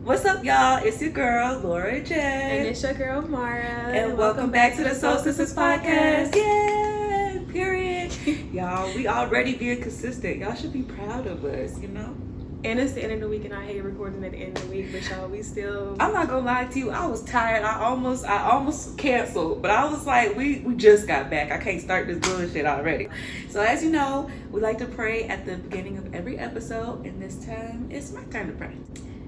What's up, y'all? It's your girl, Laura J. And it's your girl, Mara. And welcome back to the Soul Sisters Podcast. Yeah, period. Y'all, we already being consistent. Y'all should be proud of us, you know? And it's the end of the week, and I hate recording at the end of the week, but y'all, we still... I'm not gonna lie to you, I was tired. I almost canceled, but I was like, we just got back. I can't start this bullshit already. So as you know, we like to pray at the beginning of every episode, and this time, it's my turn to pray.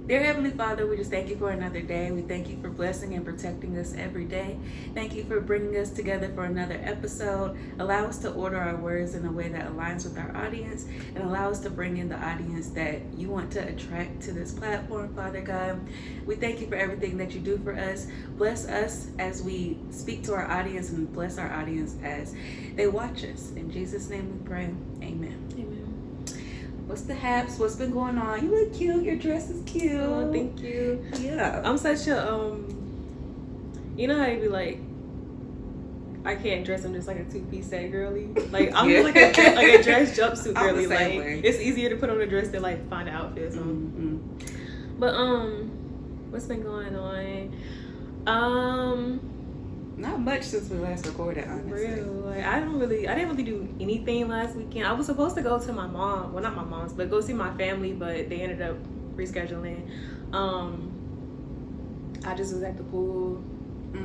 Dear Heavenly Father, we just thank you for another day. We thank you for blessing and protecting us every day. Thank you for bringing us together for another episode. Allow us to order our words in a way that aligns with our audience, and allow us to bring in the audience that you want to attract to this platform, Father God. We thank you for everything that you do for us. Bless us as we speak to our audience, and bless our audience as they watch us. In Jesus' name we pray. Amen. Amen. What's the haps? What's been going on? You look cute. Your dress is cute. Oh, thank you. Yeah. I'm such a, you know how you be like, I can't dress, I'm just like a two-piece set girly. Like, I'm just like a dress jumpsuit girly. Like, it's easier to put on a dress than like find an outfit. So. Mm-hmm. But, what's been going on? Not much since we last recorded, honestly. Real. Like, I didn't really do anything last weekend. I was supposed to go to my mom, well, not my mom's, but go see my family, but they ended up rescheduling. I just was at the pool. I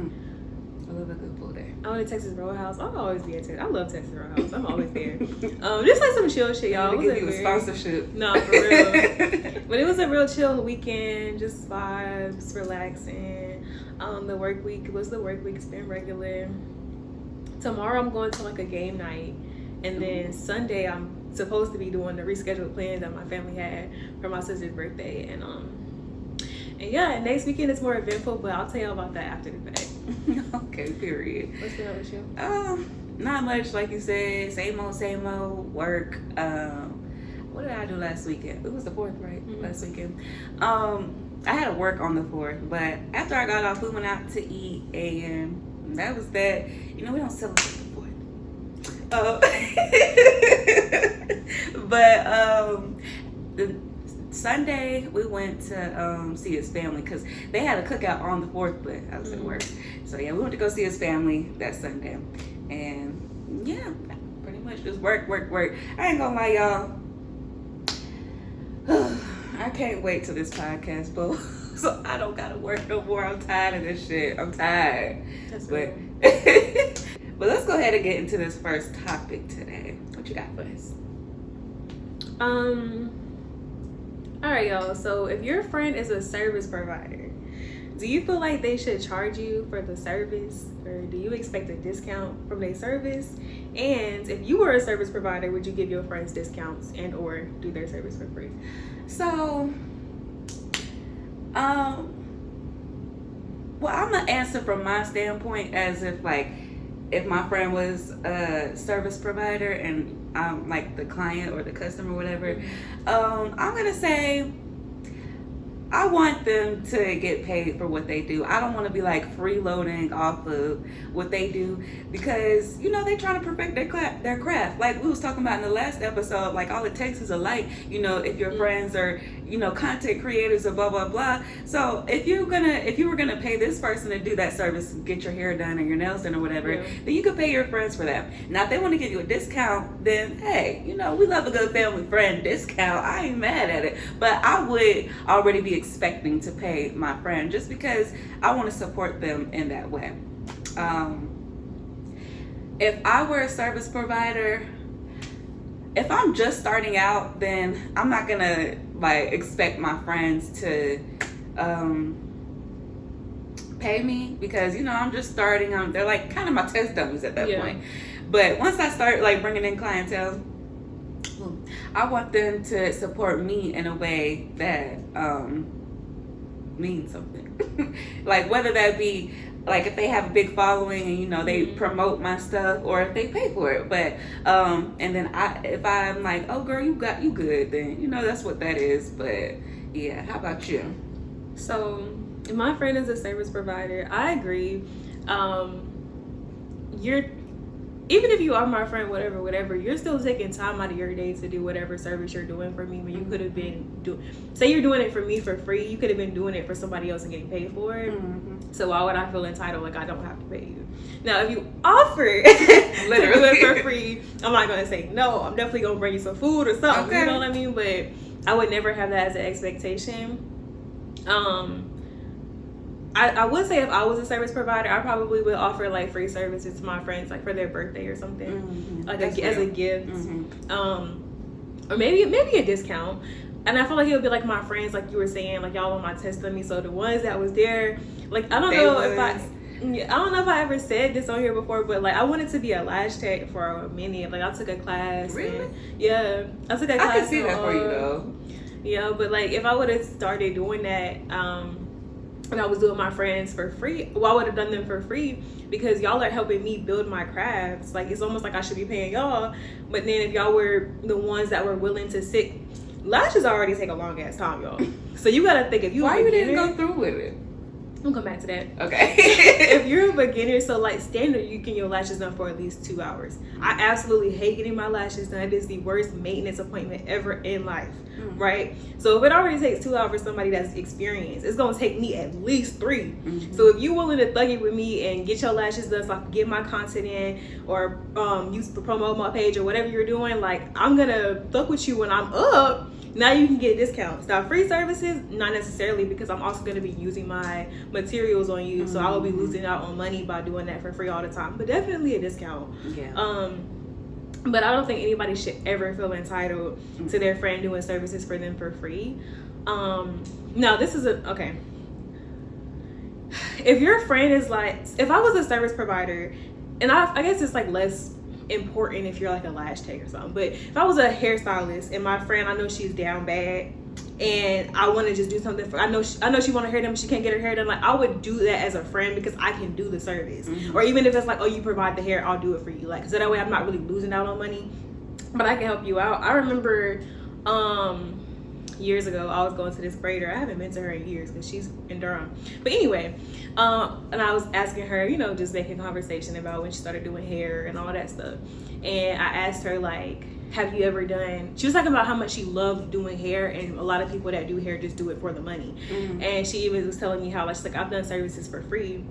love a good pool day. I went to Texas Roadhouse. I'll always be at Texas. I love Texas Roadhouse. I'm always there. Just like some chill shit, y'all. Give you a sponsorship. No, for real. But it was a real chill weekend. Just vibes, relaxing. The work week it's been regular. Tomorrow I'm going to like a game night, and then Sunday I'm supposed to be doing the rescheduled plans that my family had for my sister's birthday, and yeah, next weekend it's more eventful, but I'll tell you about that after the fact. Okay, period. What's going on with you? Not much, like you said. Same old work. What did I do last weekend? It was the 4th, right? Mm-hmm. Last weekend. I had to work on the 4th, but after I got off, we went out to eat, and that was that. You know, we don't celebrate the 4th. But the Sunday we went to see his family because they had a cookout on the 4th, but I was at work. So yeah, we went to go see his family that Sunday, and yeah, pretty much just work. I ain't gonna lie, y'all. I can't wait till this podcast, bro. So I don't gotta work no more. I'm tired of this shit. I'm tired. But let's go ahead and get into this first topic today. What you got for us? All right, y'all. So if your friend is a service provider, do you feel like they should charge you for the service, or do you expect a discount from their service? And if you were a service provider, would you give your friends discounts and or do their service for free? So, well, I'm gonna answer from my standpoint as if my friend was a service provider and I'm like the client or the customer or whatever. I'm gonna say I want them to get paid for what they do. I don't want to be like freeloading off of what they do because, you know, they trying to perfect their craft. Like we was talking about in the last episode, like all it takes is a light, you know, if your friends are, you know, content creators or blah, blah, blah. So if you were going to pay this person to do that service, get your hair done or your nails done or whatever, then you could pay your friends for that. Now, if they want to give you a discount, then hey, you know, we love a good family friend discount. I ain't mad at it, but I would already be expecting to pay my friend just because I want to support them in that way. If I were a service provider, if I'm just starting out, then I'm not gonna like expect my friends to pay me because, you know, I'm just starting. They're like kind of my test dummies at that point. But once I start like bringing in clientele, I want them to support me in a way that means something. Like whether that be like if they have a big following and, you know, they promote my stuff, or if they pay for it. But and then if I'm like, oh girl, you good, then, you know, that's what that is. But yeah, how about you? So if my friend is a service provider, I agree. even if you are my friend, whatever, you're still taking time out of your day to do whatever service you're doing for me when you could have been say you're doing it for me for free, you could have been doing it for somebody else and getting paid for it. So why would I feel entitled like I don't have to pay you? Now if you offer to do it for free, I'm not gonna say no. I'm definitely gonna bring you some food or something. Okay. You know what I mean? But I would never have that as an expectation. I would say if I was a service provider, I probably would offer like free services to my friends, like for their birthday or something, like as a gift, or maybe a discount. And I feel like it would be like my friends, like you were saying, like y'all on my testimony. So the ones that was there, like I don't know if I ever said this on here before, but like I wanted to be a lash tech for a minute. Like I took a class. Really? And, yeah, I took a class. I can see that for you though. Yeah, but like if I would have started doing that, and I was doing my friends for free, well, I would have done them for free because y'all are helping me build my crafts. Like it's almost like I should be paying y'all, but then if y'all were the ones that were willing to sit, lashes already take a long ass time, y'all. So you gotta think if you why you didn't go through with it. We'll come back to that. Okay. If you're a beginner, so like standard, you get your lashes done for at least 2 hours. I absolutely hate getting my lashes done. It is the worst maintenance appointment ever in life, right? So if it already takes 2 hours for somebody that's experienced, it's gonna take me at least 3. So if you're willing to thug it with me and get your lashes done so I can get my content in or use to promote my page or whatever you're doing, like I'm gonna fuck with you when I'm up. Now you can get discounts. Now free services, not necessarily, because I'm also going to be using my materials on you, so I will be losing out on money by doing that for free all the time. But definitely a discount. Yeah. But I don't think anybody should ever feel entitled to their friend doing services for them for free. Now this is okay. If your friend is like, if I was a service provider, and I guess it's like less important if you're like a lash tech or something, but if I was a hairstylist and my friend, I know she's down bad and I want to just do something for, I know she want her hair done but she can't get her hair done, like I would do that as a friend because I can do the service. Or even if it's like, oh, you provide the hair, I'll do it for you, like so that way I'm not really losing out on money, but I can help you out. I remember years ago I was going to this braider. I haven't been to her in years because she's in Durham, but anyway, and I was asking her, you know, just making conversation about when she started doing hair and all that stuff, and I asked her like, have you ever done, she was talking about how much she loved doing hair, and a lot of people that do hair just do it for the money. And she even was telling me how like she's like, I've done services for free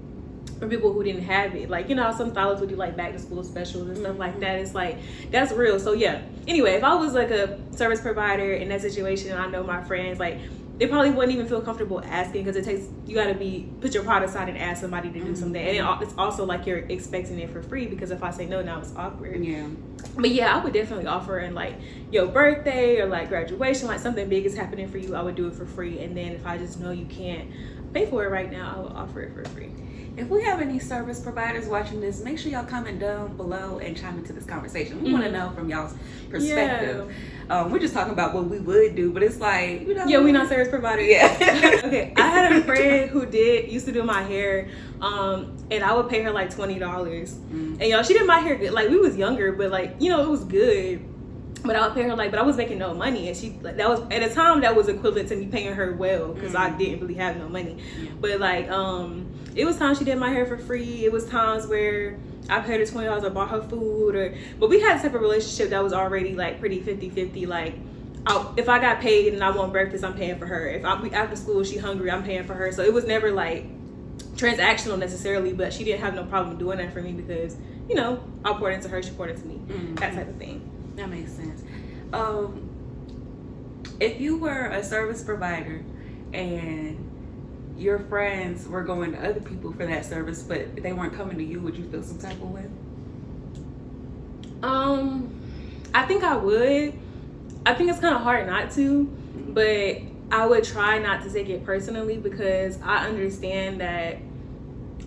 for people who didn't have it, like, you know, some stylists would do like back to school specials and stuff like that. It's like, that's real. So yeah, anyway, if I was like a service provider in that situation and I know my friends, like they probably wouldn't even feel comfortable asking, because it takes, you got to put your pride aside and ask somebody to do something, and it's also like you're expecting it for free, because if I say no, now it's awkward. Yeah. But yeah, I would definitely offer in like your birthday or like graduation, like something big is happening for you, I would do it for free. And then if I just know you can't pay for it right now, I would offer it for free. If we have any service providers watching this, make sure y'all comment down below and chime into this conversation. We want to know from y'all's perspective. Yeah. We're just talking about what we would do, but it's like, you know. Yeah, we're not service providers. Yeah. Okay, I had a friend who used to do my hair, and I would pay her like $20. And y'all, she did my hair good. Like we was younger, but like, you know, it was good. But I would pay her like, but I was making no money, and she like, that was at a time that was equivalent to me paying her well, because I didn't really have no money. But like it was times she did my hair for free. It was times where I paid her $20 or bought her food, but we had a type of relationship that was already like pretty 50-50. Like if I got paid and I want breakfast, I'm paying for her. If after school she hungry, I'm paying for her. So it was never like transactional necessarily, but she didn't have no problem doing that for me because, you know, I poured into her, she poured into me. That type of thing. That makes sense. If you were a service provider and your friends were going to other people for that service, but they weren't coming to you, would you feel some type of way? I think I would. I think it's kind of hard not to, but I would try not to take it personally, because I understand that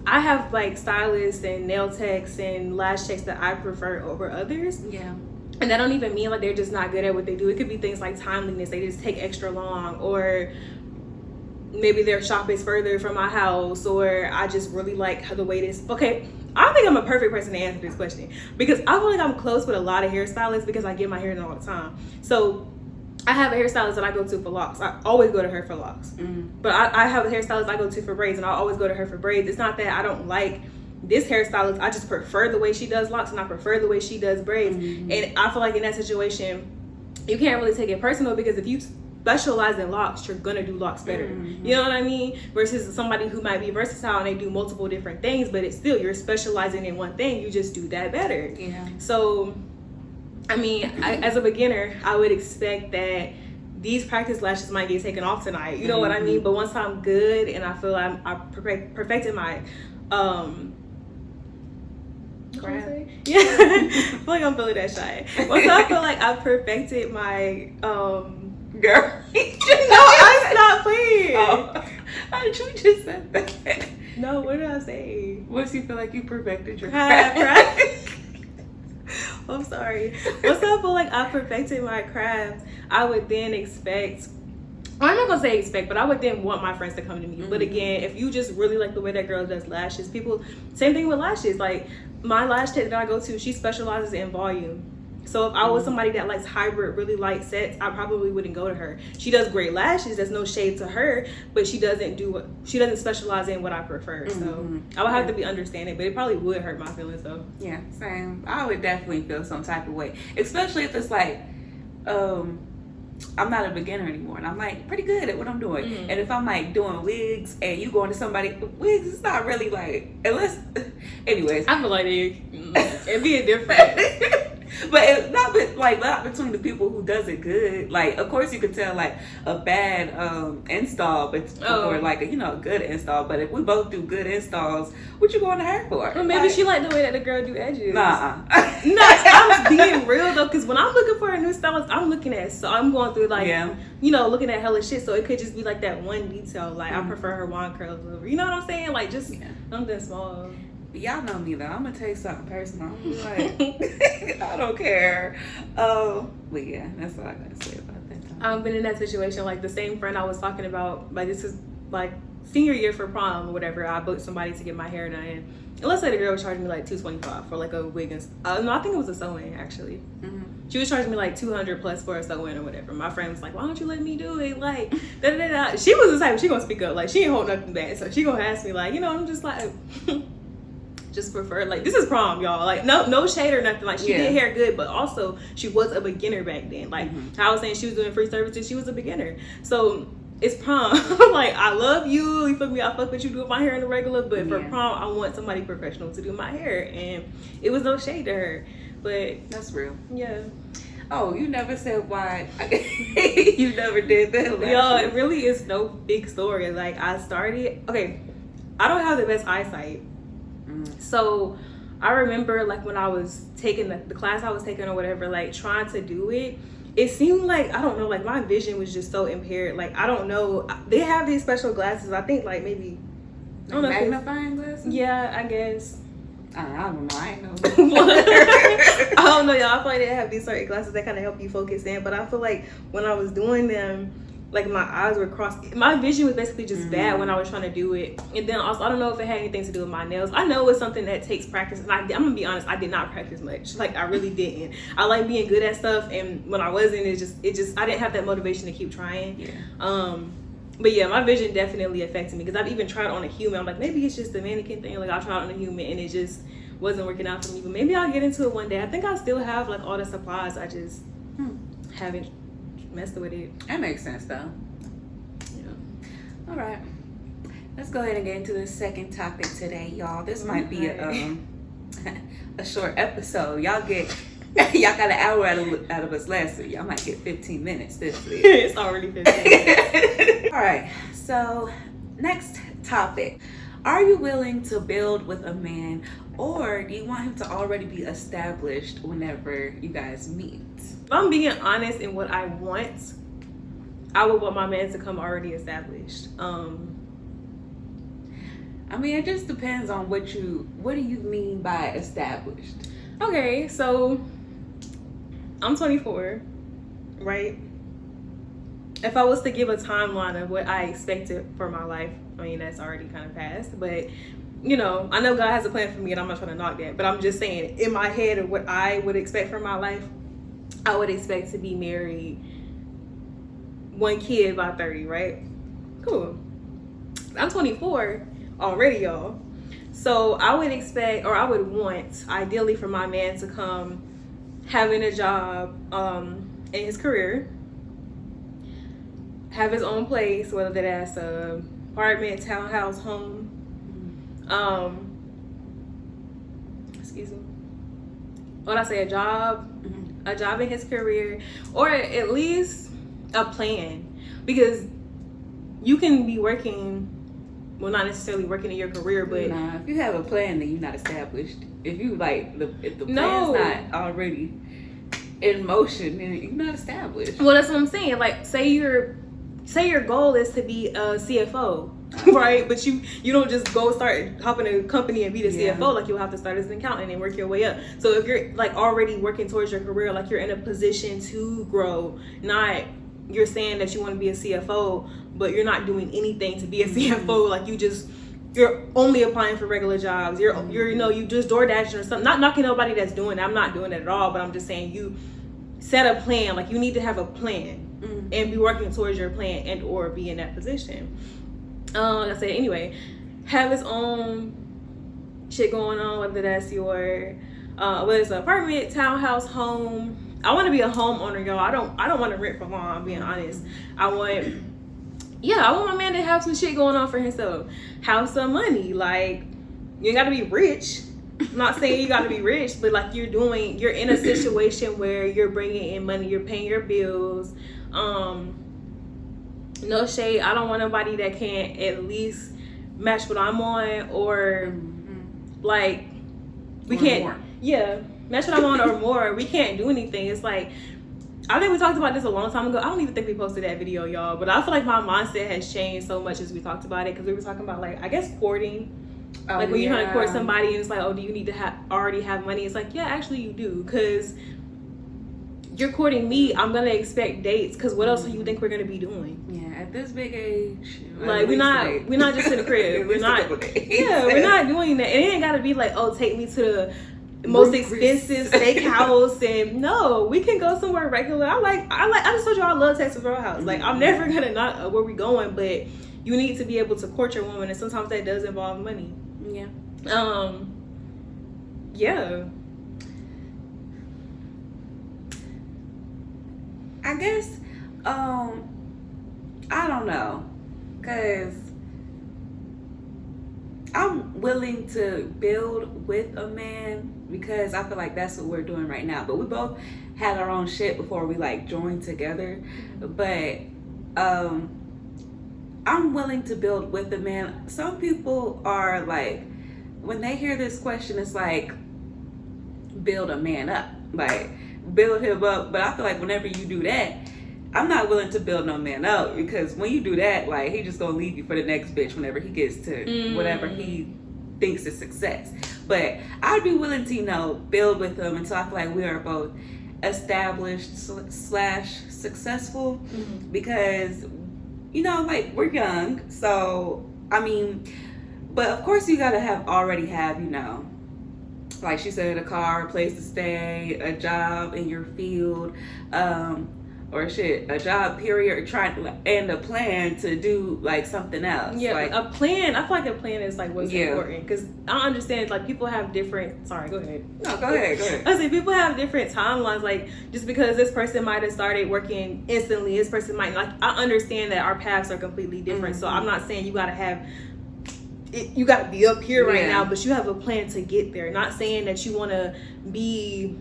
I have like stylists and nail techs and lash techs that I prefer over others. Yeah. And that don't even mean like they're just not good at what they do. It could be things like timeliness. They just take extra long, or maybe their shop is further from my house, or I just really like how the way this. Okay, I think I'm a perfect person to answer this question, because I feel like I'm close with a lot of hairstylists because I get my hair done all the time. So I have a hairstylist that I go to for locks. I always go to her for locks. But I have a hairstylist I go to for braids, and I always go to her for braids. It's not that I don't like this hairstylist, I just prefer the way she does locks and I prefer the way she does braids. And I feel like in that situation, you can't really take it personal, because if you specialize in locks, you're gonna do locks better. You know what I mean? Versus somebody who might be versatile and they do multiple different things, but it's still, you're specializing in one thing, you just do that better. Yeah. So, I mean, as a beginner, I would expect that these practice lashes might get taken off tonight. You know what I mean? But once I'm good and I feel I perfected my yeah, I feel like I'm feeling that shy. Once I feel like I perfected my girl. No, I'm not playing. Oh, how did you just said that? No, what did I say? Once you feel like you perfected your Craft, craft. right? I'm sorry. Once I feel like I perfected my craft, I would then expect, I'm not gonna say expect, but I would then want my friends to come to me. But again, if you just really like the way that girl does lashes, people, same thing with lashes. Like my lash tech that I go to, she specializes in volume. So if I was somebody that likes hybrid, really light sets, I probably wouldn't go to her. She does great lashes. There's no shade to her, but she doesn't specialize in what I prefer. So I would have to be understanding, but it probably would hurt my feelings though. Yeah, same. I would definitely feel some type of way, especially if it's like, I'm not a beginner anymore, and I'm like pretty good at what I'm doing. And if I'm like doing wigs, and you going to somebody wigs, it's not really like, unless, anyways. I feel like it'd be a different. But it's not between the people who does it good. Like, of course you could tell like a bad install, but or like a good install. But if we both do good installs, what you going to her for? Well, maybe she like the way that the girl do edges. Nah. No, I'm being real though, because when I'm looking for a new stylist, I'm looking at, so I'm going through like, looking at hella shit. So it could just be like that one detail. Like I prefer her wand curls over. You know what I'm saying? Like just something small. Y'all know me though. I'm gonna take something personal. I'm gonna be like, I don't care. But yeah, that's all I gotta say about that time. I've been in that situation. Like the same friend I was talking about. Like this is like senior year for prom or whatever. I booked somebody to get my hair done. And let's say the girl was charging me like $225 for like a wig. And, no, I think it was a sew-in actually. She was charging me like $200 plus for a sew-in or whatever. My friend was like, "Why don't you let me do it?" Like, da da da. She was the type. She gonna speak up. Like she ain't hold nothing back. So she gonna ask me like, I'm just like. Just prefer, like, this is prom, y'all. Like, no shade or nothing. Like, she did hair good, but also she was a beginner back then. Like, how I was saying she was doing free services, she was a beginner. So it's prom. Like, I love you. You feel me? I fuck with you doing my hair in the regular, but for prom, I want somebody professional to do my hair, and it was no shade to her. But that's real. Yeah. Oh, you never said why. You never did that. Yo, it really is no big story. Like, I started. Okay, I don't have the best eyesight. So I remember like when I was taking the class I was taking or whatever, like trying to do it, it seemed like, I don't know, like my vision was just so impaired. Like, I don't know, they have these special glasses, I think like maybe, I don't know, magnifying glasses? Yeah, I guess. I don't know. I ain't know. I don't know, y'all. I feel like they have these certain glasses that kind of help you focus in, but I feel like when I was doing them, like my eyes were crossed. My vision was basically just bad when I was trying to do it. And then also, I don't know if it had anything to do with my nails. I know it's something that takes practice. And I'm gonna be honest, I did not practice much. Like I really didn't. I like being good at stuff, and when I wasn't, it just I didn't have that motivation to keep trying. Yeah. But yeah, my vision definitely affected me because I've even tried on a human. I'm like, maybe it's just the mannequin thing. Like I tried on a human and it just wasn't working out for me. But maybe I'll get into it one day. I think I still have like all the supplies. I just haven't messed with it. That makes sense though. Yeah. All right. Let's go ahead and get into the second topic today, y'all. This might be a short episode. Y'all got an hour out of us last week. Y'all might get 15 minutes this week. It's already 15 minutes. All right. So next topic. Are you willing to build with a man, or do you want him to already be established whenever you guys meet? If I'm being honest in what I want, I would want my man to come already established. I mean, it just depends on what do you mean by established? Okay, so I'm 24, right? If I was to give a timeline of what I expected for my life, I mean, that's already kind of passed, but I know God has a plan for me and I'm not trying to knock that, but I'm just saying in my head of what I would expect for my life, I would expect to be married, one kid by 30, right? Cool. I'm 24 already, y'all. So I would expect, or I would want, ideally, for my man to come having a job in his career, have his own place, whether that's a apartment, townhouse, home. Excuse me. What I say, a job in his career, or at least a plan, because you can be working, well, not necessarily working in your career, but nah, if you have a plan, then you're not established. If you like, if the plan's not already in motion, then you're not established. Well, that's what I'm saying. Like, say your goal is to be a CFO, right? But you don't just go start hopping a company and be the CFO. Like, you'll have to start as an accountant and work your way up. So if you're like already working towards your career, like you're in a position to grow, not you're saying that you want to be a CFO, but you're not doing anything to be a CFO. Like, you're only applying for regular jobs. You're you just door dashing or something. Not knocking nobody that's doing that. I'm not doing it at all, but I'm just saying you set a plan. Like, you need to have a plan and be working towards your plan and or be in that position. Like I said, anyway, have his own shit going on, whether that's your whether it's an apartment, townhouse, home. I want to be a homeowner, y'all. I don't want to rent for long, I'm being honest. I want my man to have some shit going on for himself. Have some money. Like, you ain't got to be rich. I'm not saying you got to be rich, but like you're in a situation where you're bringing in money, you're paying your bills. No shade. I don't want nobody that can't at least match what I'm on, or like we can't. More. Yeah, match what I'm on or more. We can't do anything. It's like, I think we talked about this a long time ago. I don't even think we posted that video, y'all. But I feel like my mindset has changed so much as we talked about it, because we were talking about, like, I guess courting. Like, when you're trying to court somebody and it's like, oh, do you need to already have money? It's like, yeah, actually you do, because you're courting me. I'm gonna expect dates, because what else do you think we're gonna be doing? Yeah, at this big age, like we're not just in the crib. we're not doing that. And it ain't gotta be like, oh, take me to the most expensive steakhouse. And no, we can go somewhere regular. I just told you I love Texas Roadhouse. Like, I'm never gonna not where we going, but you need to be able to court your woman, and sometimes that does involve money. Yeah. Yeah. I guess, I don't know, because I'm willing to build with a man, because I feel like that's what we're doing right now. But we both had our own shit before we like joined together. But I'm willing to build with a man. Some people are like, when they hear this question, it's like, build a man up, like build him up. But I feel like whenever you do that, I'm not willing to build no man up, because when you do that, like, he just gonna leave you for the next bitch whenever he gets to whatever he thinks is success. But I'd be willing to, build with him until I feel like we are both established / successful, because like, we're young. So I mean, but of course you gotta already have like she said, a car, a place to stay, a job in your field, or a job period, and a plan to do like something else. Yeah, like a plan. I feel like a plan is like what's important, because I understand, like, people have different. Sorry, go ahead. No, go ahead. I say people have different timelines. Like, just because this person might have started working instantly, this person might, like, I understand that our paths are completely different. So I'm not saying you gotta have. You got to be up here right now, but you have a plan to get there. Not saying that you want to be,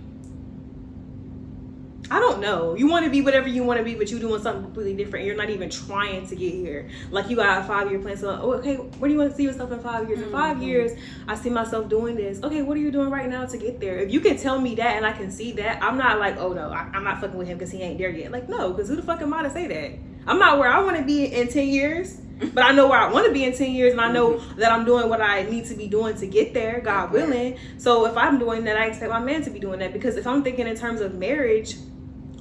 I don't know, you want to be whatever you want to be, but you're doing something completely different. You're not even trying to get here. Like, you got a 5-year plan. So, okay, where do you want to see yourself in 5 years? In 5 years, I see myself doing this. Okay, what are you doing right now to get there? If you can tell me that and I can see that, I'm not like, oh no, I'm not fucking with him because he ain't there yet. Like, no, because who the fuck am I to say that? I'm not where I want to be in 10 years. But I know where I want to be in 10 years, and I know that I'm doing what I need to be doing to get there, God willing. So if I'm doing that, I expect my man to be doing that. Because if I'm thinking in terms of marriage,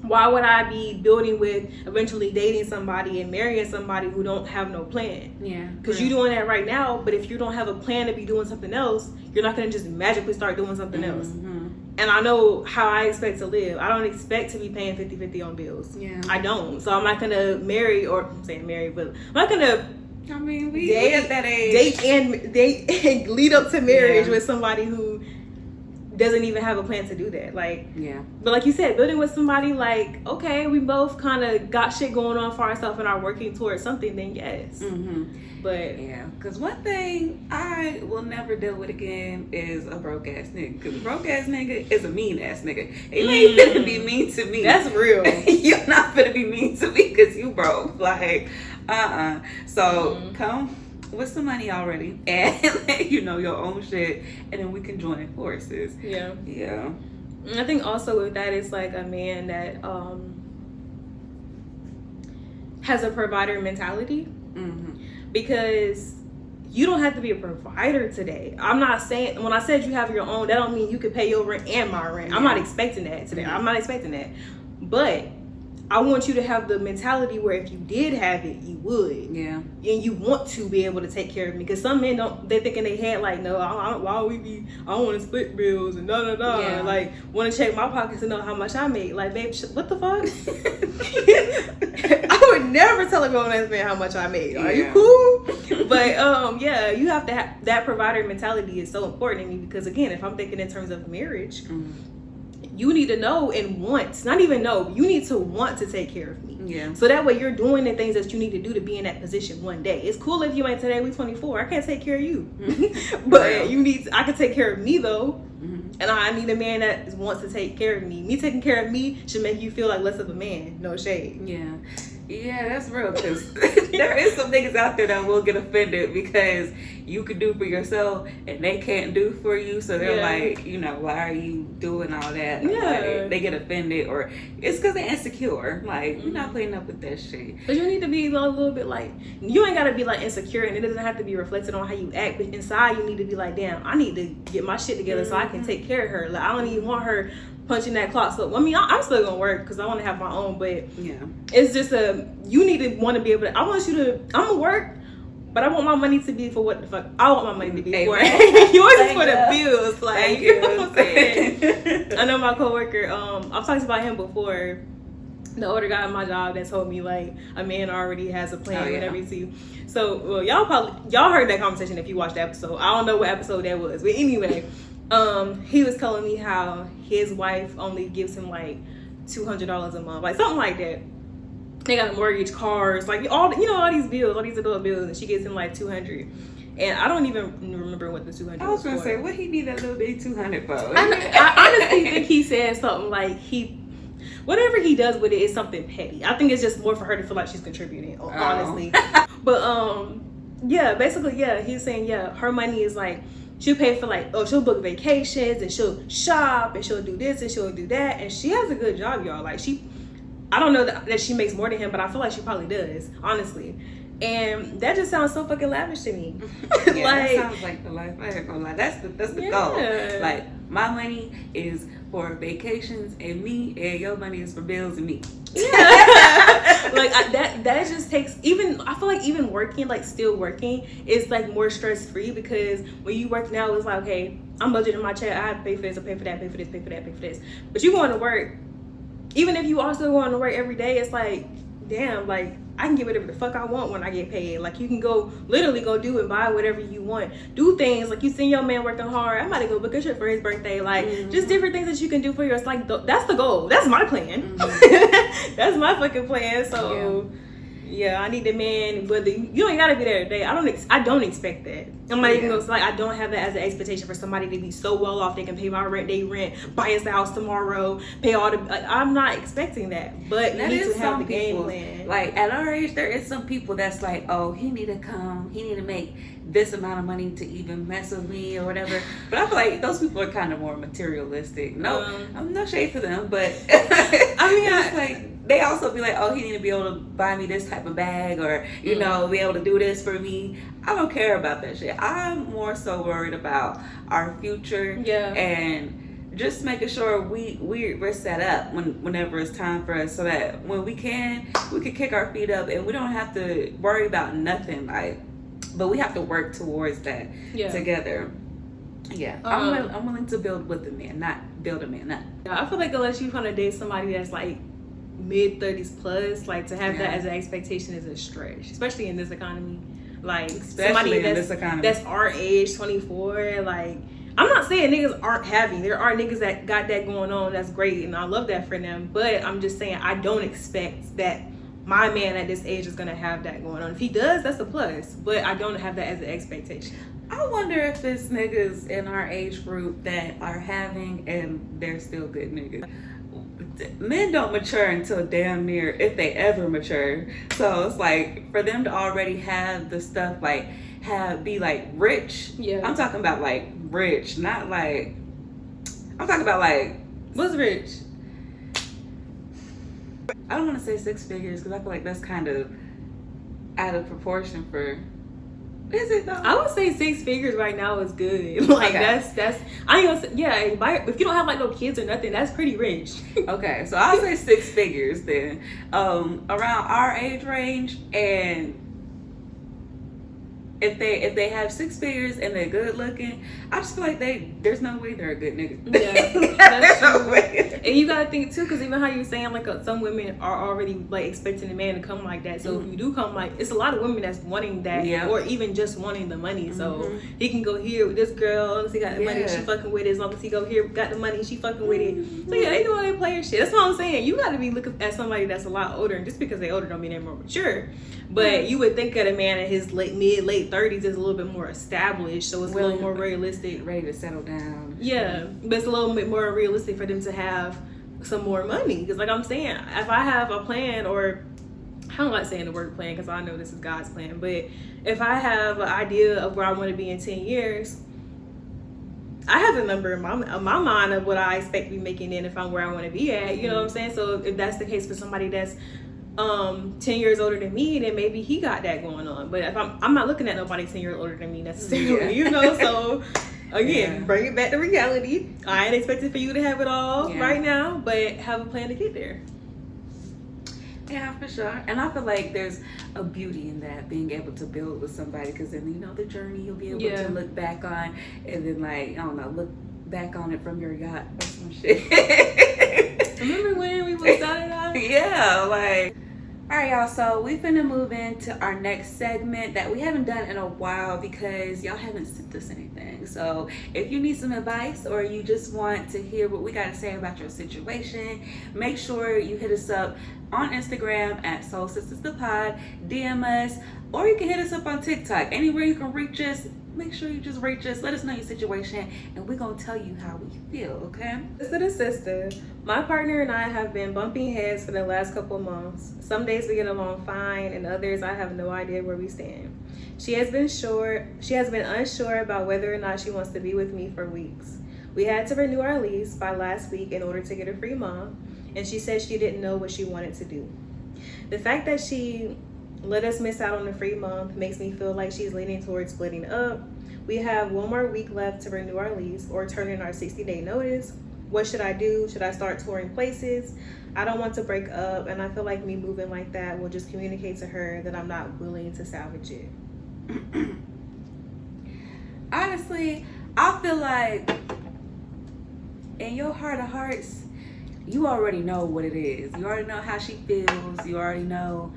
why would I be building with, eventually dating somebody and marrying somebody who don't have no plan? Yeah. Because you're doing that right now, but if you don't have a plan to be doing something else, you're not going to just magically start doing something else. And I know how I expect to live. I don't expect to be paying 50-50 on bills. Yeah. I don't. So I'm not going to marry, or I'm saying marry, but I'm not going to I mean, we at that age. Date lead up to marriage with somebody who doesn't even have a plan to do that. Like, yeah. But like you said, building with somebody like, okay, we both kind of got shit going on for ourselves and are working towards something, then yes. But yeah, because one thing I will never deal with again is a broke ass nigga. Because a broke ass nigga is a mean ass nigga. And you ain't finna be mean to me. That's real. You're not finna be mean to me because you broke. Like, So come with some money already and you know your own shit, and then we can join forces. Yeah. And I think also with that, it's like a man that has a provider mentality. Because you don't have to be a provider today. I'm not saying, when I said you have your own, that don't mean you can pay your rent and my rent. I'm not expecting that today. I'm not expecting that. But I want you to have the mentality where if you did have it, you would. Yeah. And you want to be able to take care of me. Because some men they think in their head like, no, I don't want to split bills and Yeah. Like, want to check my pockets to know how much I make. Like, babe, what the fuck? I would never tell a grown ass man how much I make. Are you cool? But yeah, you have to have that provider mentality is so important to me because again, if I'm thinking in terms of marriage, you need to know and want, not even know, you need to want to take care of me. Yeah. So that way you're doing the things that you need to do to be in that position one day. It's cool if you ain't today, we 24. I can't take care of you. But I can take care of me though. And I need a man that wants to take care of me. Me taking care of me should make you feel like less of a man. No shade. Yeah. Yeah, that's real, because there is some niggas out there that will get offended because you can do for yourself and they can't do for you, so they're like, you know, why are you doing all that? Like, they get offended, or it's because they're insecure. Like, you're not putting up with that shit. But you need to be a little bit like, you ain't gotta be like insecure, and it doesn't have to be reflected on how you act, but inside you need to be like, damn, I need to get my shit together so I can take care of her. Like, I don't even want her punching that clock. So I mean, I'm still gonna work because I want to have my own, but it's just you need to want to be able to, I'm gonna work, but I want my money to be for what the fuck I want my money to be for. Yours is for the bills. Like, you know what I'm saying? I know my coworker, I've talked about him before, the older guy at my job that told me like a man already has a plan and everything. So well, y'all heard that conversation if you watched the episode. I don't know what episode that was, but anyway, he was telling me how his wife only gives him like $200 a month, like something like that. They got a mortgage, cars, like all these bills, all these adult bills, and she gives him like $200. And I don't even remember what the $200 I was gonna say, what he need that little bitty $200 for? I honestly think he said something like whatever he does with it is something petty. I think it's just more for her to feel like she's contributing, honestly. But basically, he's saying her money is like, she'll pay for like, she'll book vacations and she'll shop and she'll do this and she'll do that, and she has a good job, y'all. Like, I don't know that she makes more than him, but I feel like she probably does, honestly. And that just sounds so fucking lavish to me. Like, that sounds like the life. I ain't gonna lie. That's the goal. Like, my money is for vacations and me, and your money is for bills and me. Like, that just takes, I feel like even working, like still working, is like more stress free, because when you work now, it's like, okay, I'm budgeting my check, I have to pay for this, I pay for that, pay for this, pay for that, pay for this. But you going to work, even if you also going to work every day, it's like, damn, like, I can get whatever the fuck I want when I get paid. Like, you can literally go do and buy whatever you want. Do things, like, you seen your man working hard, I might go book a trip for his birthday. Like, just different things that you can do for yours. Like, that's the goal. That's my plan. That's my fucking plan. So, I need the man, but you ain't gotta be there today. I don't expect that. I'm not even gonna say, like, I don't have that as an expectation for somebody to be so well off they can pay my rent, they rent, buy us the house tomorrow, pay all the. Like, I'm not expecting that, but you need to have the game plan. Like, at our age, there is some people that's like, oh, he need to come, he need to make this amount of money to even mess with me or whatever. But I feel like those people are kind of more materialistic. No, I'm no shade for them, but I mean, it's like, they also be like, oh, he need to be able to buy me this type of bag, or, you know, be able to do this for me. I don't care about that shit. I'm more so worried about our future and just making sure we're set up whenever it's time for us, so that when we can kick our feet up and we don't have to worry about nothing. Like, but we have to work towards that together. I'm willing to build with a man, not build a man up. I feel like unless you kind of date somebody that's like mid 30s plus, like, to have that as an expectation is a stretch, especially in this economy. Like Especially somebody in this economy. that's our age, 24. Like I'm not saying niggas aren't having. There are niggas that got that going on. That's great, and I love that for them. But I'm just saying I don't expect that my man at this age is gonna have that going on. If he does, that's a plus. But I don't have that as an expectation. I wonder if it's niggas in our age group that are having and they're still good niggas. Men don't mature until damn near, if they ever mature. So it's like for them to already have the stuff like be like rich. Yeah. I'm talking about like rich, not like I'm talking about like What's rich? I don't want to say six figures because I feel like that's kind of out of proportion for. Is it though? I would say 6 figures right now is good. Like Okay. that's I ain't gonna say, yeah. If you don't have like no kids or nothing, that's pretty rich. Okay, so I'll say 6 figures then. Around our age range, and if they have 6 figures and they're good looking, I just feel like there's no way they're a good nigga. Yeah, that's true. And you gotta think too, because even how you saying like some women are already like expecting a man to come like that. So if you do come like, it's a lot of women that's wanting that, or even just wanting the money. So he can go here with this girl, as long as he got the money, she fucking with it. As long as he go here, got the money, she fucking with it. So yeah, they doing their player shit. That's what I'm saying. You got to be looking at somebody that's a lot older, and just because they older don't mean they're more mature. But you would think that a man in his late 30s is a little bit more established, so it's a little more realistic, ready to settle down. Yeah, but it's a little bit more realistic for them to have some more money. Because like I'm saying, if I have a plan, or I don't like saying the word plan because I know this is God's plan, but if I have an idea of where I want to be in 10 years, I have a number in my mind of what I expect to be making in if I'm where I want to be at. You know what I'm saying? So if that's the case for somebody that's 10 years older than me, then maybe he got that going on. But if I'm not looking at nobody 10 years older than me necessarily, you know. So again, bring it back to reality. I ain't expecting for you to have it all right now, but have a plan to get there. Yeah, for sure. And I feel like there's a beauty in that, being able to build with somebody, because then you know the journey you'll be able to look back on, and then like, I don't know, look back on it from your yacht or some shit. Remember when we was started out? Yeah, like. All right, y'all, so we finna move into our next segment that we haven't done in a while because y'all haven't sent us anything. So if you need some advice, or you just want to hear what we got to say about your situation, make sure you hit us up on Instagram at Soul Sisters the Pod, DM us, or you can hit us up on TikTok. Anywhere you can reach us, make sure you just reach us. Let us know your situation, and we're going to tell you how we feel, okay? Sister, my partner and I have been bumping heads for the last couple of months. Some days we get along fine, and others I have no idea where we stand. She has been unsure about whether or not she wants to be with me for weeks. We had to renew our lease by last week in order to get a free month, and she said she didn't know what she wanted to do. The fact that she let us miss out on the free month makes me feel like she's leaning towards splitting up. We have one more week left to renew our lease or turn in our 60-day notice. What should I do? Should I start touring places? I don't want to break up, and I feel like me moving like that will just communicate to her that I'm not willing to salvage it. Honestly, I feel like in your heart of hearts, you already know what it is. You already know how she feels. You already know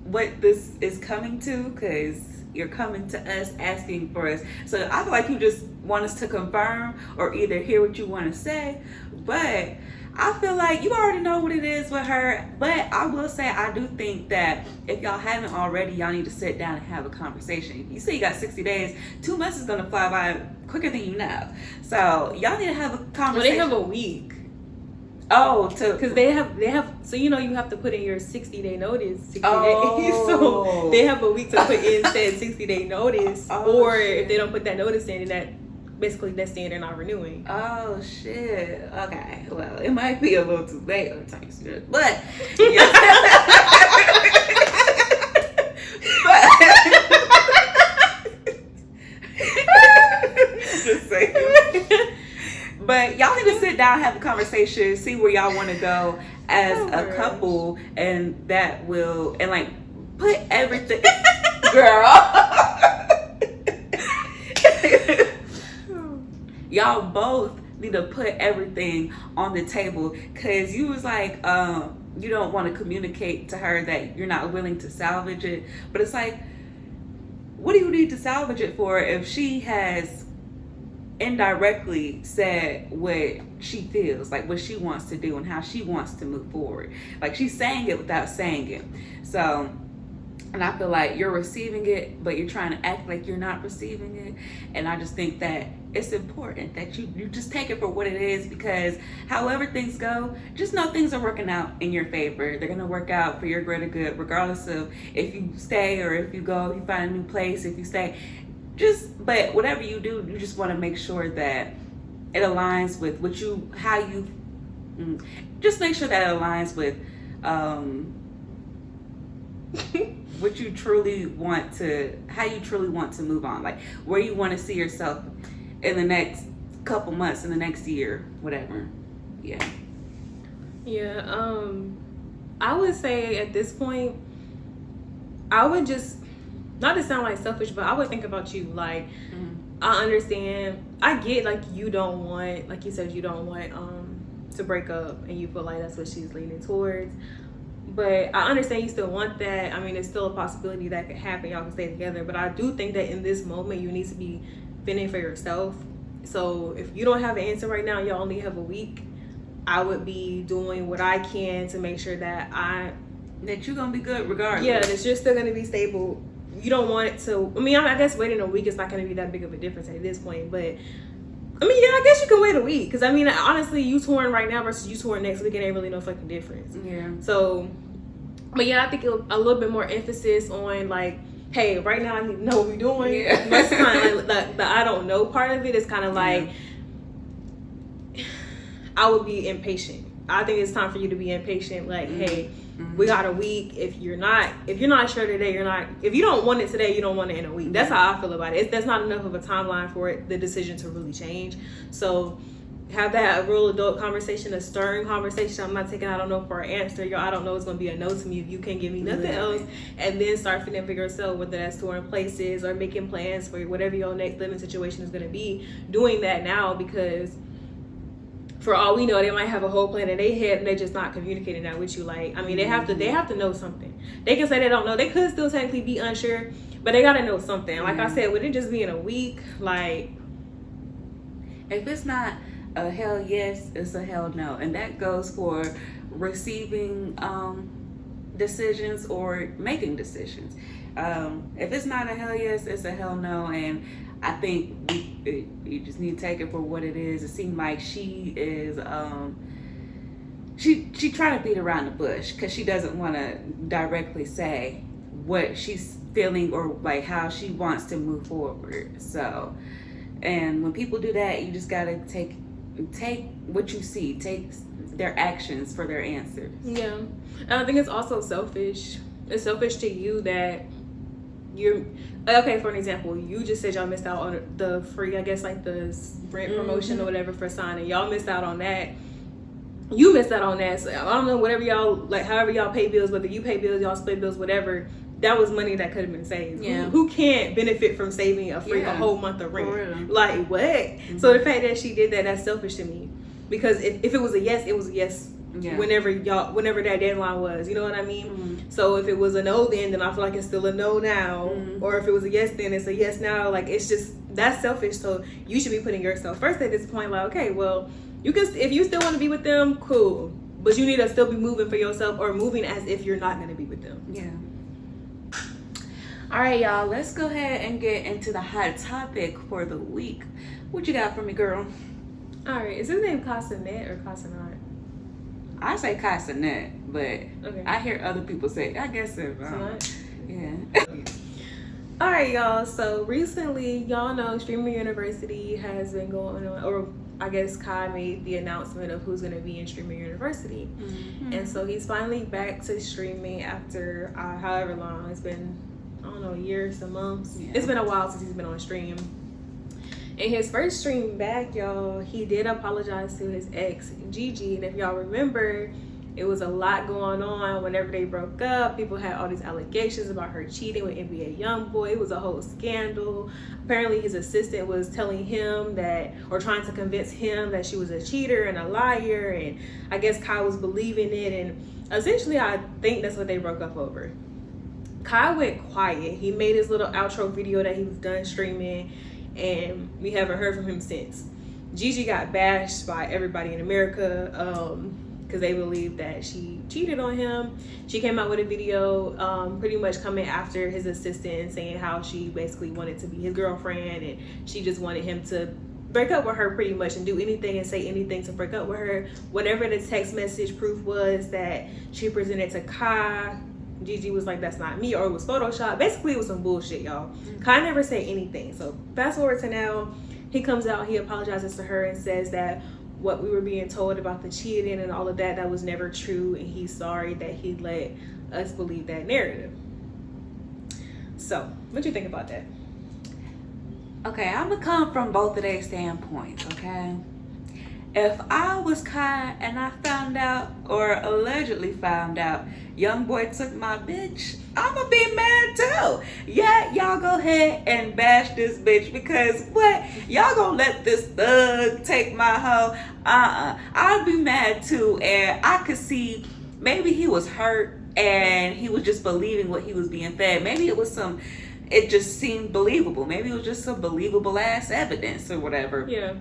what this is coming to, because you're coming to us asking for us. So I feel like you just want us to confirm or either hear what you want to say. But I feel like you already know what it is with her. But I will say, I do think that if y'all haven't already, y'all need to sit down and have a conversation. You say you got 60 days, 2 months is gonna fly by quicker than you know. So y'all need to have a conversation. Well, they have a week. Oh, because they have, so you know you have to put in your 60-day notice. 60 days. Oh. So they have a week to put in said 60-day notice. Or if they don't put that notice in, then that's saying they're not renewing. Oh shit. Okay. Well, it might be a little too late on times, but just saying. But y'all need to sit down, have a conversation, see where y'all want to go as a couple, and that will, and like put everything, girl. Y'all both need to put everything on the table, because you was like, you don't want to communicate to her that you're not willing to salvage it. But it's like, what do you need to salvage it for if she has indirectly said what she feels, like what she wants to do and how she wants to move forward? Like, she's saying it without saying it. So, and I feel like you're receiving it, but you're trying to act like you're not receiving it. And I just think that it's important that you just take it for what it is, because however things go, just know things are working out in your favor. They're going to work out for your greater good, regardless of if you stay or if you go, if you find a new place, if you stay. But whatever you do, you just want to make sure that it aligns with what just make sure that it aligns with what you truly want to, how you truly want to move on, like where you want to see yourself in the next couple months, in the next year, whatever. Yeah. I would say at this point, I would just, not to sound like selfish, but I would think about you. Like, I understand, I get, like, you don't want, like you said, you don't want to break up, and you feel like that's what she's leaning towards. But I understand you still want that. I mean, it's still a possibility that could happen. Y'all can stay together. But I do think that in this moment, you need to be fending for yourself. So if you don't have an answer right now, y'all only have a week, I would be doing what I can to make sure that you're going to be good regardless. Yeah, that you're still going to be stable. You don't want it to, I mean, I guess waiting a week is not going to be that big of a difference at this point. But, I mean, yeah, I guess you can wait a week. Because, I mean, honestly, you touring right now versus you touring next week, it ain't really no fucking difference. Yeah. So, but yeah, I think a little bit more emphasis on, like, hey, right now I need to know what we're doing. Yeah. That's kind of like the I don't know part of it is kind of like, I would be impatient. I think it's time for you to be impatient. Like, hey, we got a week. If you're not sure today, you're not. If you don't want it today, you don't want it in a week. That's how I feel about it. That's not enough of a timeline for it, the decision to really change. So have that real adult conversation, a stern conversation. I'm not taking I don't know for an answer. I don't know is going to be a no to me if you can't give me nothing else. And then start fitting for yourself, whether that's touring places or making plans for whatever your next living situation is going to be. Doing that now, because for all we know, they might have a whole plan in their head and they're just not communicating that with you. Like, I mean, they have to know something. They can say they don't know. They could still technically be unsure, but they got to know something. Like I said, with it just being a week, like, if it's not a hell yes, it's a hell no. And that goes for receiving decisions or making decisions. If it's not a hell yes, it's a hell no. And I think you just need to take it for what it is. It seemed like she is she trying to beat around the bush because she doesn't want to directly say what she's feeling or like how she wants to move forward. So, and when people do that, you just gotta take what you see, take their actions for their answers. Yeah. And I think it's also selfish. It's selfish to you that you're okay. For an example, you just said y'all missed out on the free, I guess, like the rent promotion or whatever for signing. Y'all missed out on that. You missed out on that. So I don't know, whatever y'all, like, however y'all pay bills, whether you pay bills, y'all split bills, whatever, that was money that could have been saved. Yeah. Who can't benefit from saving a whole month of rent? Like, what? So the fact that she did that, that's selfish to me. Because if it was a yes, it was a yes. Yeah. Whenever that deadline was, you know what I mean? So if it was a no then I feel like it's still a no now. Or if it was a yes then it's a yes now. Like, it's just, that's selfish. So you should be putting yourself first at this point. Like, okay, well, you can, if you still want to be with them, cool, but you need to still be moving for yourself, or moving as if you're not going to be with them. Yeah. All right, y'all, let's go ahead and get into the hot topic for the week. What you got for me, girl? All right, is his name Casanet or Casanat? I say Casanet, but okay. I hear other people say, I guess so. Yeah. All right, y'all. So recently, y'all know Streamer University has been going on, or I guess Kai made the announcement of who's going to be in Streamer University. And so he's finally back to streaming after however long. It's been, I don't know, years, some months. Yeah. It's been a while since he's been on stream. In his first stream back, y'all, he did apologize to his ex, Gigi. And if y'all remember, it was a lot going on whenever they broke up. People had all these allegations about her cheating with NBA YoungBoy. It was a whole scandal. Apparently, his assistant was telling him that, or trying to convince him that she was a cheater and a liar. And I guess Kai was believing it. And Essentially, I think that's what they broke up over. Kai went quiet. He made his little outro video that he was done streaming, and we haven't heard from him since. Gigi got bashed by everybody in America because they believe that she cheated on him. She came out with a video pretty much coming after his assistant and saying how she basically wanted to be his girlfriend, and she just wanted him to break up with her pretty much and do anything and say anything to break up with her. Whatever the text message proof was that she presented to Kai, Gigi was like, that's not me, or it was Photoshop. Basically, it was some bullshit, y'all. Kai never said anything. So fast forward to now, he comes out, he apologizes to her and says that what we were being told about the cheating and all of that, that was never true, and he's sorry that he let us believe that narrative. So, what do you think about that? Okay, I'm gonna come from both of their standpoints, okay? If I was Kai and I found out, or allegedly found out, young boy took my bitch, I'ma be mad too. Yeah, y'all go ahead and bash this bitch because what? Y'all gonna let this thug take my hoe? I'd be mad too, and I could see maybe he was hurt and he was just believing what he was being fed. Maybe it just seemed believable. Maybe it was just some believable ass evidence or whatever. Yeah.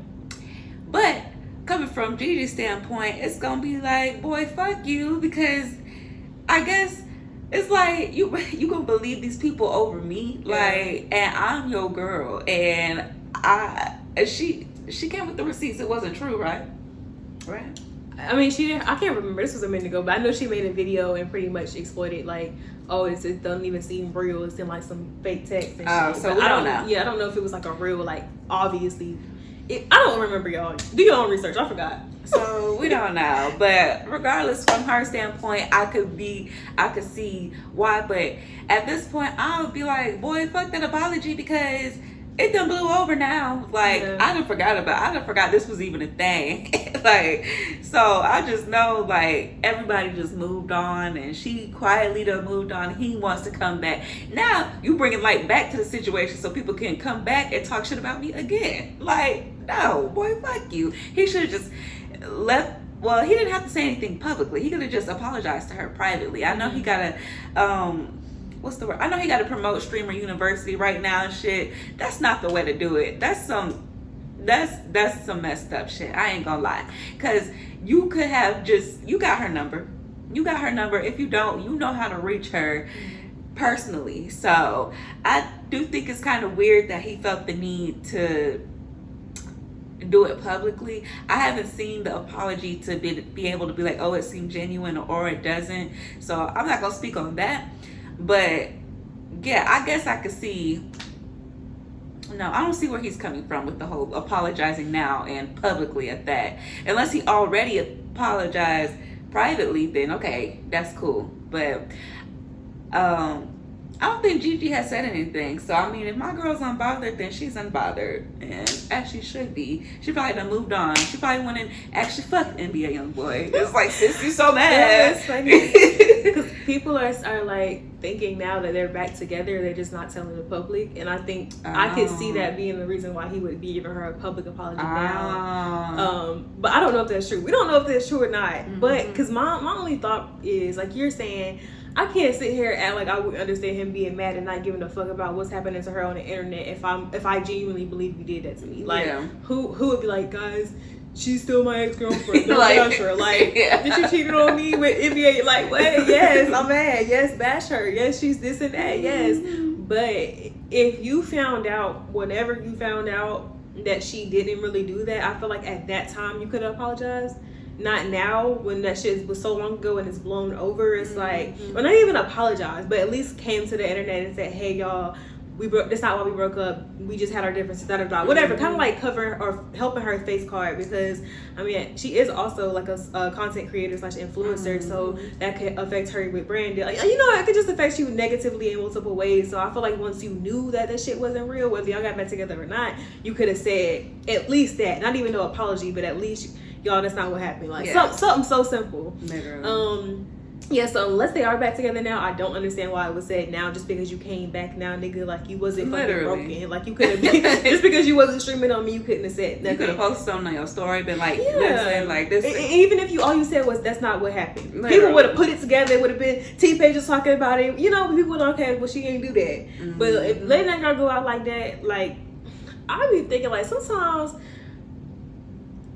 But coming from Gigi's standpoint, it's gonna be like, boy, fuck you, because I guess it's like you gonna believe these people over me, like, and I'm your girl, and she came with the receipts. It wasn't true, right? Right. I mean, she didn't. I can't remember. This was a minute ago, but I know she made a video and pretty much exploited like, oh, it doesn't even seem real. It's in like some fake text and shit. So I don't know. Yeah, I don't know if it was like a real, like, obviously. I don't remember, y'all. Do your own research. I forgot. So we don't know, but regardless, from her standpoint, I could see why. But at this point, I would be like, boy, fuck that apology, because it done blew over now. Like, yeah. I done forgot this was even a thing. Like, so I just know, like, everybody just moved on, and she quietly done moved on. He wants to come back. Now you bring it like back to the situation so people can come back and talk shit about me again. Like, no, boy, fuck you. He should have just left. Well, he didn't have to say anything publicly. He could have just apologized to her privately. I know he gotta what's the word? I know he gotta promote Streamer University right now and shit. That's not the way to do it. That's some messed up shit. I ain't gonna lie. Cause you could have you got her number. If you don't, you know how to reach her personally. So I do think it's kind of weird that he felt the need to do it publicly. I haven't seen the apology to be able to be like, oh, it seemed genuine or it doesn't. So I'm not gonna speak on that. But yeah, I guess I could see. No, I don't see where he's coming from with the whole apologizing now and publicly at that. Unless he already apologized privately, then okay, that's cool. But I don't think Gigi has said anything. So, I mean, if my girl's unbothered, then she's unbothered. And as she should be. She probably done moved on. She probably went and actually fucked NBA young boy. It's like, sis, you so mad. It's funny. Because people are like thinking now that they're back together. They're just not telling the public. And I think I could see that being the reason why he would be giving her a public apology now. But I don't know if that's true. We don't know if that's true or not. Mm-hmm. But because my only thought is, like you're saying, I can't sit here and act like I would understand him being mad and not giving a fuck about what's happening to her on the internet if I genuinely believe he did that to me. Like, who would be like, guys, she's still my ex-girlfriend. Don't bash her. Like, did she cheat on me with NBA? Like, what? Yes, I'm mad. Yes, bash her. Yes, she's this and that. Yes. But if you found out, whenever you found out that she didn't really do that, I feel like at that time you could have apologized. Not now, when that shit was so long ago and it's blown over. It's like, well, not even apologize, but at least came to the internet and said, hey, y'all, that's not why we broke up. We just had our differences, whatever. Kind of like covering or helping her face card, because I mean, she is also like a content creator / influencer, so that could affect her with brand deal. Like, you know, it could just affect you negatively in multiple ways. So I feel like once you knew that shit wasn't real, whether y'all got back together or not, you could have said at least that. Not even no apology, but at least, y'all, that's not what happened. Like, something so simple. Literally. Yeah, so unless they are back together now, I don't understand why it was said now. Just because you came back now, nigga, like you wasn't fucking broken, like you couldn't be. Just because you wasn't streaming on me, you couldn't have said nothing. You could have posted something on your story, been like, listen, like this. Even if all you said was that's not what happened. Literally. People would have put it together. It would have been T-Pages talking about it. You know, people would okay, well she ain't do that. Mm-hmm. But if letting that girl go out like that, like I be thinking like sometimes.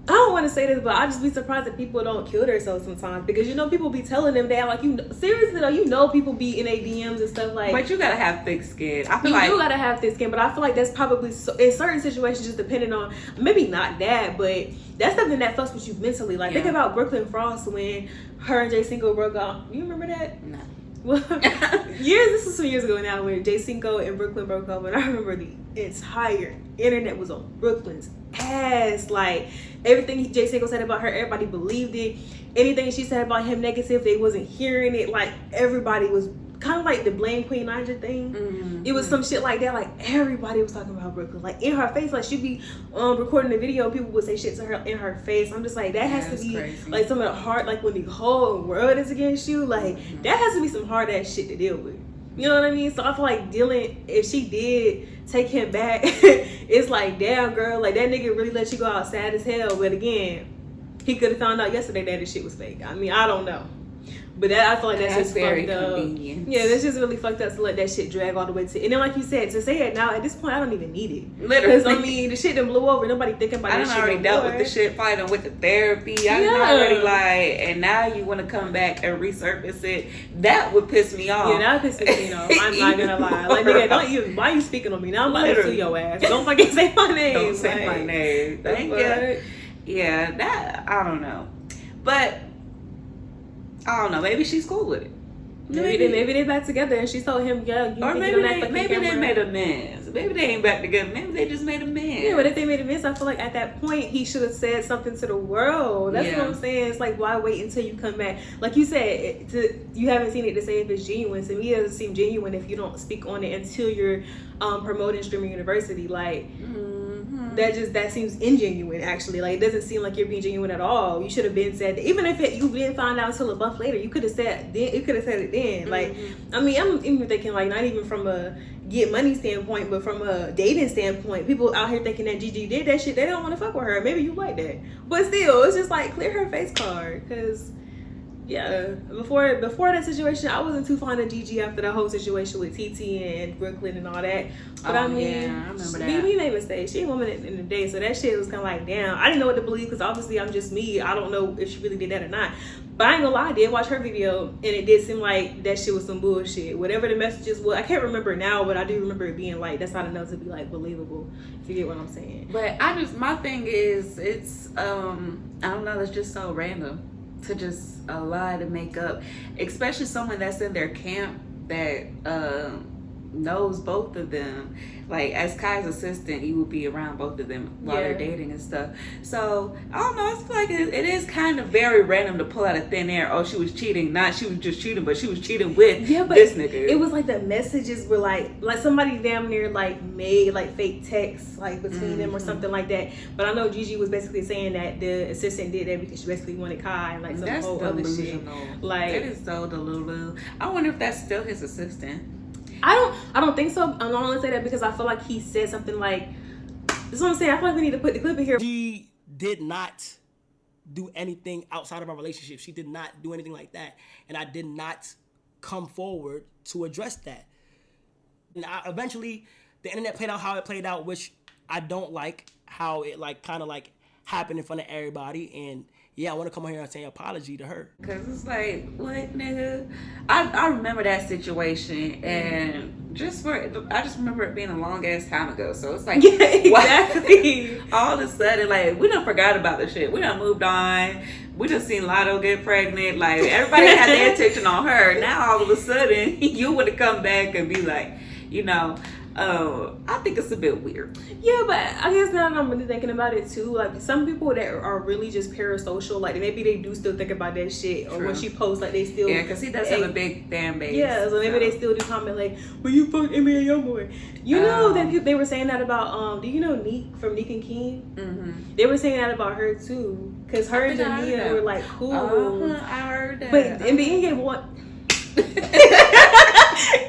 I don't want to say this, but I just be surprised that people don't kill themselves sometimes because you know people be telling them that like seriously though, you know people be in their DMs and stuff like. But you gotta have thick skin. I feel like you gotta have thick skin, but I feel like that's probably in certain situations just depending on maybe not that, but that's something that fucks with you mentally. Like think about Brooklyn Frost when her and Jay Cinco broke up. You remember that? No. Well, this was some years ago now when Jay Cinco and Brooklyn broke up, and I remember the entire internet was on Brooklyn's ass. Like everything Jay Cinco said about her, everybody believed it. Anything she said about him negative, they wasn't hearing it. Like everybody was kind of like the blame Queen Naija thing. Mm-hmm. It was some shit like that. Like everybody was talking about Brooklyn, like in her face. Like she'd be recording the video, and people would say shit to her in her face. I'm just like that has to be crazy. Like some of the hard, like when the whole world is against you, like that has to be some hard ass shit to deal with. You know what I mean? So I feel like if she did take him back, it's like damn girl, like that nigga really let you go out sad as hell. But again, he could have found out yesterday that this shit was fake. I mean, I don't know. But I feel like that's just very fucked up. Convenient. Yeah, that's just really fucked up to let that shit drag all the way to. And then, like you said, to say it now at this point, I don't even need it. Literally, because I mean, the shit done blew over. Nobody thinking about that shit. I already dealt with the shit. Probably done with the therapy. I already like, and now you want to come back and resurface it. That would piss me off. Yeah, that would piss me off. I'm not gonna lie. Like, nigga, don't even. Why are you speaking on me now? I'm about to sue your ass. Don't fucking say my name. Don't say my name. Thank you. Yeah, that I don't know, but. I don't know. Maybe she's cool with it. Maybe they back together and she told him, yeah, you or maybe they made amends. Maybe they ain't back together. Maybe they just made amends. Yeah, but if they made amends, I feel like at that point he should have said something to the world. That's what I'm saying. It's like why wait until you come back? Like you said, you haven't seen it to say if it's genuine. To me, it doesn't seem genuine if you don't speak on it until you're promoting Streaming University. Like. That seems ingenuine actually. Like it doesn't seem like you're being genuine at all. You should have been said that. Even if you didn't find out until a month later, you could have said then. You could have said it then. Like I mean, I'm even thinking like not even from a get money standpoint, but from a dating standpoint, people out here thinking that Gigi did that shit. They don't want to fuck with her. Maybe you like that, but still, it's just like clear her face card because. Yeah, before that situation, I wasn't too fond of Gigi after that whole situation with TT and Brooklyn and all that. But I mean, yeah, I remember that. We made mistakes. She a woman in the day, so that shit was kind of like, damn. I didn't know what to believe because obviously I'm just me. I don't know if she really did that or not. But I ain't gonna lie, I did watch her video and it did seem like that shit was some bullshit. Whatever the messages were, I can't remember now, but I do remember it being like, that's not enough to be like believable. If you get what I'm saying. But my thing is, it's I don't know, it's just so random. To just a lie to make up, especially someone that's in their camp that knows both of them. Like as Kai's assistant, you would be around both of them while they're dating and stuff. So I don't know. I feel like it is kind of very random to pull out of thin air. Oh, she was cheating. Not she was just cheating, but she was cheating with this nigga. It was like the messages were like somebody damn near like made like fake texts like between them or something like that. But I know Gigi was basically saying that the assistant did that because she basically wanted Kai and like some whole other shit. Like that is so delulu. I wonder if that's still his assistant. I don't think so. I'm not only say that because I feel like he said something like, this is what I'm saying. I feel like we need to put the clip in here. She did not do anything outside of our relationship. She did not do anything like that. And I did not come forward to address that. And eventually, the internet played out how it played out, which I don't like how it like kind of like happened in front of everybody. And yeah, I want to come here and say an apology to her. Cause it's like, what, nigga? I remember that situation, and I just remember it being a long ass time ago. So it's like, yeah, exactly. All of a sudden, like we done forgot about the shit. We done moved on. We just seen Lotto get pregnant. Like everybody had their attention on her. Now all of a sudden, you want to come back and be like, you know. I think it's a bit weird. Yeah, but I guess now that I'm really thinking about it too, like some people that are really just parasocial, like maybe they do still think about that shit, or True. when she posts, like they still Because he does have a big fan base. Yeah, so maybe they still do comment like, "Well, you fucked NBA YoungBoy." You know that they were saying that about do you know Neek from Neek and King? Mm-hmm. They were saying that about her too, because her and Jamia were like cool. I heard that. But NBA what?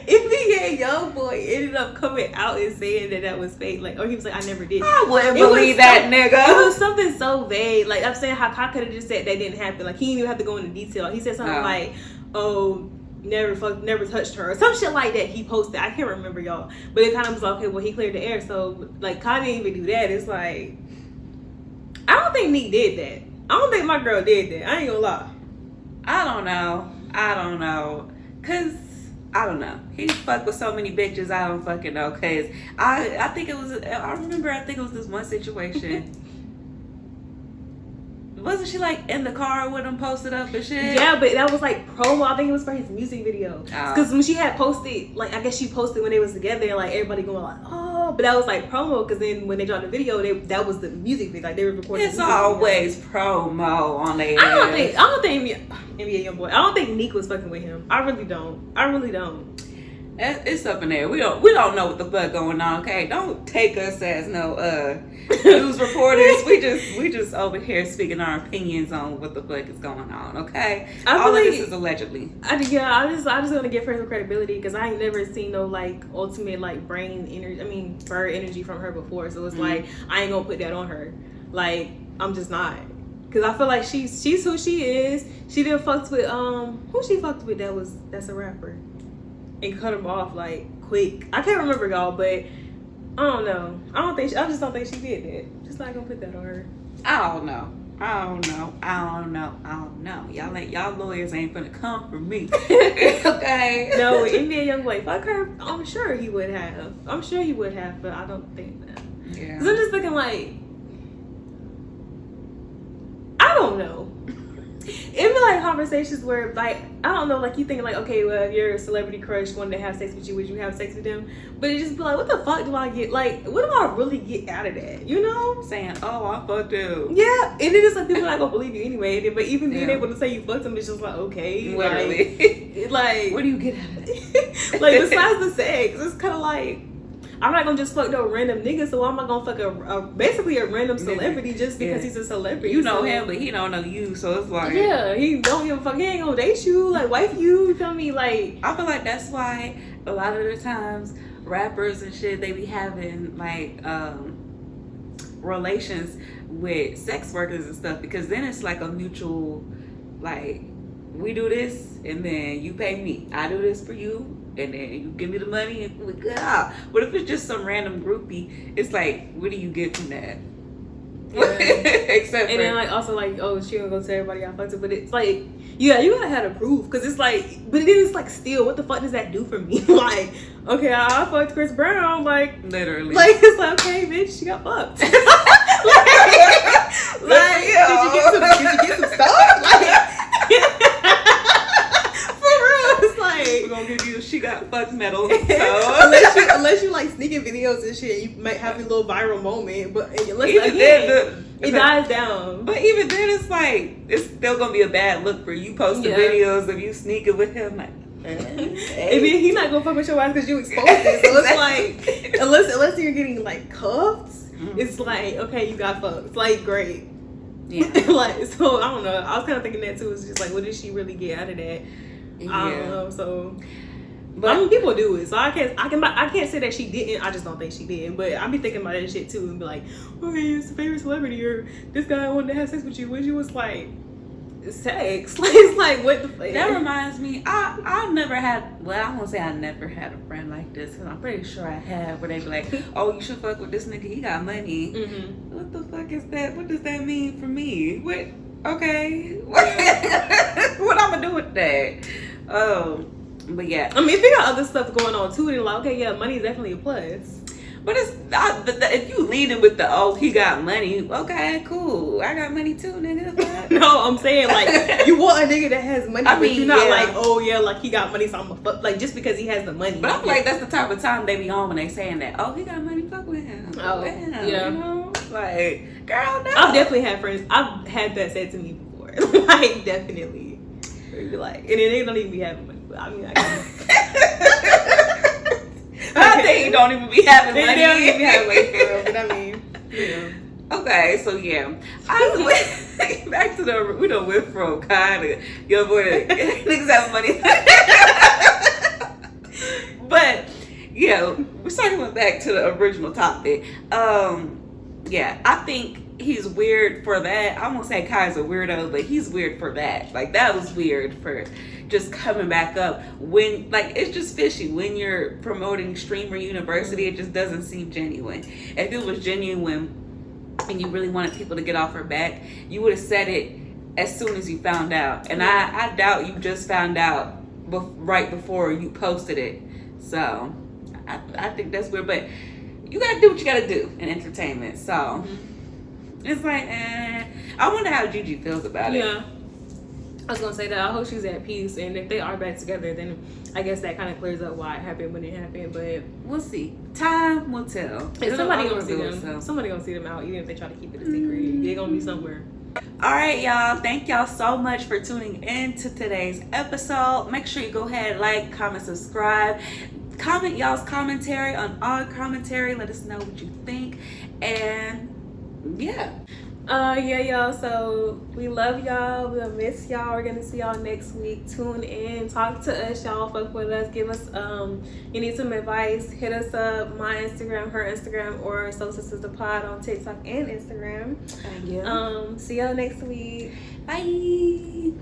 NBA YoungBoy ended up coming out and saying that was fake. Like, or he was like, I never did. I wouldn't believe that, nigga. It was something so vague. Like, I'm saying how Kai could have just said that didn't happen. Like, he didn't even have to go into detail. He said something like, oh, never touched her, or some shit like that. He posted. I can't remember, y'all. But it kind of was like, okay, well, he cleared the air. So, like, Kai didn't even do that. It's like, I don't think Neek did that. I don't think my girl did that. I ain't gonna lie. I don't know. Cause I don't know. He fucked with so many bitches. I don't fucking know. Cause I think it was. I remember. I think it was this one situation. Wasn't she like in the car with him posted up and shit? Yeah, but that was like promo. I think it was for his music video. Because when she had posted, like I guess she posted when they was together, like everybody going like, oh, but that was like promo. Because then when they dropped the video, that was the music video. Like they were recording. It's always promo on their. I don't think NBA YoungBoy. I don't think Neek was fucking with him. I really don't. It's up in there. We don't know what the fuck going on. Okay, don't take us as no news reporters. We just over here speaking our opinions on what the fuck is going on. Okay, all of this is allegedly. I just want to give her some credibility because I ain't never seen no like ultimate like brain energy. I mean, bird energy from her before. So it's like I ain't gonna put that on her. Like I'm just not. Cause I feel like she's who she is. She didn't fucked with who she fucked with that's a rapper. And cut him off like quick. I can't remember y'all, but I don't know. I just don't think she did that. Just not gonna put that on her. I don't know. Y'all lawyers ain't gonna come for me. Okay. No, NBA YoungBoy, fuck her. I'm sure he would have. But I don't think that. Yeah. Cause I'm just thinking like, I don't know. It'd be like conversations where, like, I don't know, like you think like, okay, well, if your celebrity crush wanted to have sex with you, would you have sex with them? But it just be like, what the fuck do I get? Like, what do I really get out of that? You know? Saying, oh, I fucked you. Yeah, and then it's like people not gonna believe you anyway. But even being able to say you fucked them, it's just like, okay, literally. Like, what do you get out of it? Like besides the sex, it's kind of like, I'm not gonna just fuck no random nigga, so I'm not gonna fuck basically a random celebrity just because he's a celebrity. You know him, but he don't know you, so it's like, yeah, he don't give a fuck. He ain't gonna date you, like wife you. You feel me? Like I feel like that's why a lot of the times rappers and shit they be having like relations with sex workers and stuff, because then it's like a mutual, like we do this and then you pay me. I do this for you. And then you give me the money and we go out. But if it's just some random groupie, it's like, what do you get from that? Yeah. Except and then like also like, oh, she gonna go tell everybody I fucked her. But it's like, yeah, you gotta have the proof, because it's like, but then it's like, still, what the fuck does that do for me? Like, okay, I fucked Chris Brown, like literally, like it's like, okay, bitch, she got fucked. like did you get some stuff? Like. We're gonna give you a she got fucked medal. So. unless you like sneaking videos and shit, you might have a little viral moment. But it dies down. But even then, it's like it's still gonna be a bad look for you posting videos of you sneaking with him. Like, I mean, he's not gonna fuck with your ass because you exposed it. So it's like, unless you're getting like cuffed, it's like, okay, you got fucked. It's like, great. Yeah. Like, so I don't know. I was kind of thinking that too. It's just like, what did she really get out of that? Yeah. I don't know. So, but I mean, people do it. So I can't say that she didn't. I just don't think she did. But I be thinking about that shit too and be like, okay, it's a favorite celebrity, or this guy wanted to have sex with you when you was like, sex. Like, it's like, what the fuck? That reminds me, I've never had, well, I won't say I never had a friend like this, because I'm pretty sure I have, where they be like, oh, you should fuck with this nigga, he got money. Mm-hmm. What the fuck is that? What does that mean for me? What? Okay. What I'm gonna do with that? But yeah. I mean, if you got other stuff going on too, then like, okay, yeah, money is definitely a plus. But if you leading with the he got money, okay, cool. I got money too, nigga. No, I'm saying like you want a nigga that has money, but you're not yeah. like, oh yeah, like he got money, so I'm fuck like just because he has the money. But I feel like that's the type of time they be on when they saying that. Oh, he got money, fuck with him. Oh, yeah. yeah. You know, like girl, no. I've definitely had friends. I've had that said to me before. Like definitely, be like, and then they don't even be having money. But I mean, I think you don't even be having money. They don't even be having money for real. But I mean, you know. Okay, so yeah, I went back to we done went from kind of your boy niggas have money, but yeah, we're circling back to the original topic. Yeah, I think he's weird for that. I won't say Kai's a weirdo, but he's weird for that. Like that was weird for just coming back up when like it's just fishy when you're promoting Streamer University. It just doesn't seem genuine. If it was genuine and you really wanted people to get off her back, you would have said it as soon as you found out. And I doubt you just found out right before you posted it. So I think that's weird, but you gotta do what you gotta do in entertainment. So it's like, I wonder how Gigi feels about it. Yeah. I was gonna say that I hope she's at peace, and if they are back together, then I guess that kind of clears up why it happened when it happened. But we'll see. Time will tell. If somebody gonna see them. So. Somebody gonna see them out, even if they try to keep it a secret. They're gonna be somewhere. All right, y'all. Thank y'all so much for tuning in to today's episode. Make sure you go ahead, like, comment, subscribe. Comment y'all's commentary on our commentary. Let us know what you think. And yeah. Yeah, y'all. So we love y'all. We'll miss y'all. We're gonna see y'all next week. Tune in. Talk to us, y'all. Fuck with us. Give us you need some advice. Hit us up. My Instagram, her Instagram, or Soul Sisters the Pod on TikTok and Instagram. Yeah. See y'all next week. Bye.